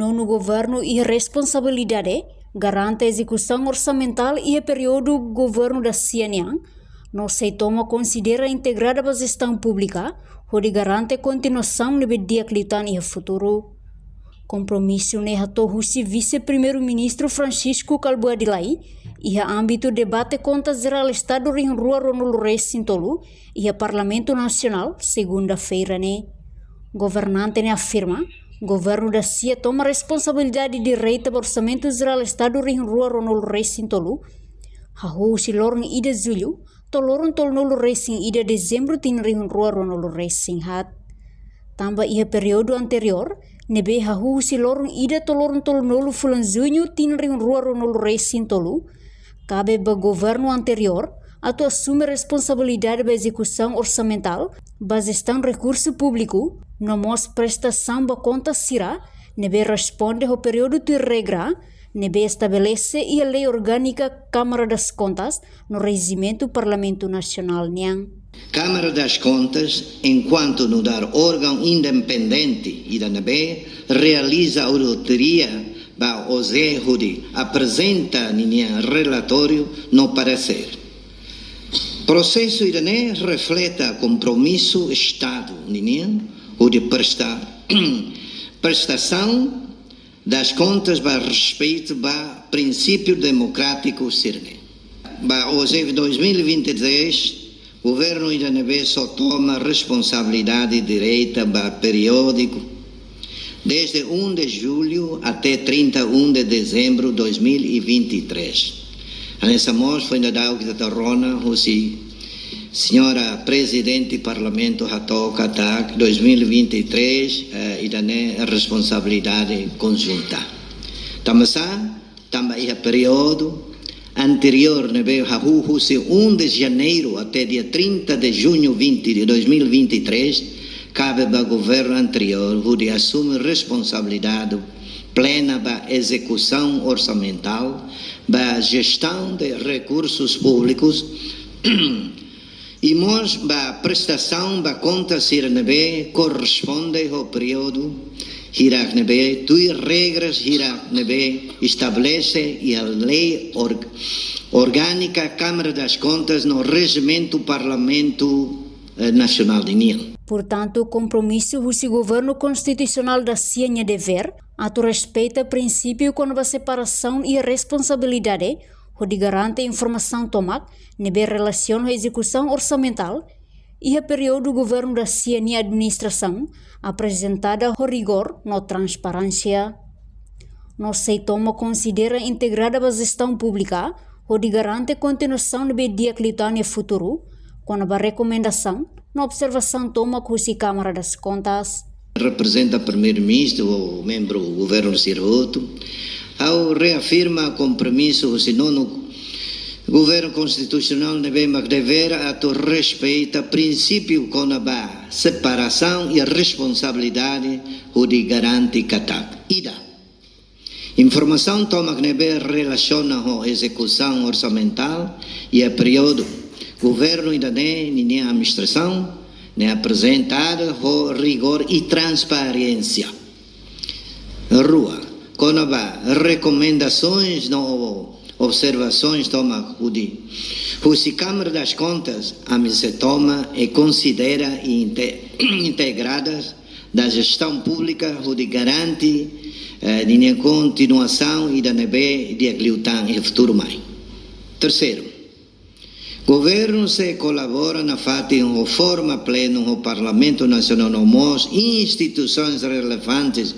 no governo e responsabilidade garante a execução orçamental e o período governo da CNA, não se toma considera integrada a gestão pública, onde garante a continuação do dia e o futuro. Compromisso ne hatohusi vice-primeiro-ministro Francisco Calbu Adilai e a âmbito debate contas geral Estado em Rua Ronaldo Reis Sintolu e a Parlamento Nacional segunda-feira ne. Governante ne afirma, governo da CIA toma responsabilidade direita do orçamento geral Estado em Rua Ronaldo Reis Sintolu, hahusi lorong ida julho, tolorong tolnolo Reis em ida dezembro tin em Rua Ronaldo Reis Singhat. Tamba ia período anterior, nebe hahusi lorong ida tolorong tolnolo fulan junho tin em Rua Ronaldo Reis Sintolu, cabe ba governo anterior atau assume responsabilidade da execução orçamental, ba gestão recurso público, nomos prestação ba conta sira, nebe responde ao período de regra, nebe estabelece a lei orgânica Câmara das Contas no regimento Parlamento Nacional niang. Câmara das Contas, enquanto no dar órgão independente e da nebe realiza auditoria ba os erros de apresenta ninha relatório no parecer. Processo idane reflete compromisso Estado ninha ou de prestação das contas ba respeito ba princípio democrático sirne. Ba os 2023 governo idane só toma responsabilidade direita ba periódico desde 1 de julho até 31 de dezembro de 2023. Nessa mostra foi na dau que está rona, senhora Presidente do Parlamento Hato Katak 2023 e da responsabilidade conjunta. Tamasa, também período anterior, ne veio hahu 1 de janeiro até dia 30 de junho de 2023, cabe ao governo anterior, onde assume responsabilidade plena da execução orçamental, da gestão de recursos públicos e nós da prestação da conta sirnebe corresponde ao período hiraknebe tu regras hiraknebe estabelece e a lei orgânica Câmara das Contas no regimento Parlamento Nacional de União. Portanto, o compromisso do governo constitucional da ciência dever atu respeita princípio com a separação e a responsabilidade, onde garante a informação tomada nebe relação à execução orçamental e a período do governo da ciência e administração apresentada ao rigor na transparência. Não se toma considera integrada a gestão pública, onde garante a continuação do dia no futuro, com a recomendação na observação toma com a Câmara das Contas. Representa o primeiro-ministro ou membro do governo Sirvoto, ao reafirma compromisso, senão no governo constitucional deverá respeitar princípio com a separação e a responsabilidade de garante Katak. Ida. Informação toma que relaciona com a execução orçamental e a período governo ainda nem a administração nem apresentada com rigor e transparência. Rua, com as recomendações, não observações, toma o Câmara das Contas, a mim se toma e considera integradas da gestão pública, onde garante a continuação e da nebe de acliutan e futuro mais. Terceiro, governo se colabora na forma plena no Parlamento Nacional nos instituições relevantes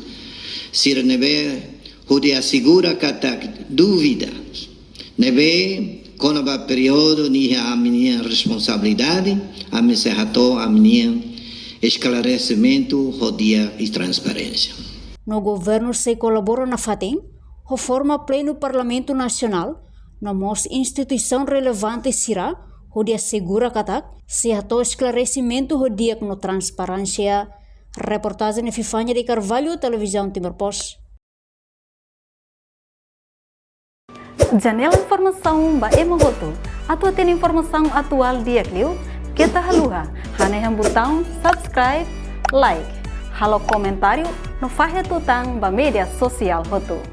sirnebe onde assegura que dúvidas nebe com o período de a minha responsabilidade a me se ratou a minha esclarecimento rodia e transparência. No governo se colabora na o forma plena no Parlamento Nacional nos instituição relevante será onde assegura que se há esclarecimento o dia com transparência. Reportagem de Fifanya de Carvalho, Televisão Timor-Post. Janela informação ba emogoto. Atua tem informação atual dia clio. Kita haluha. Hane botão subscribe, like. Halo comentário no Fahia Tutang ba mídia social Hotu.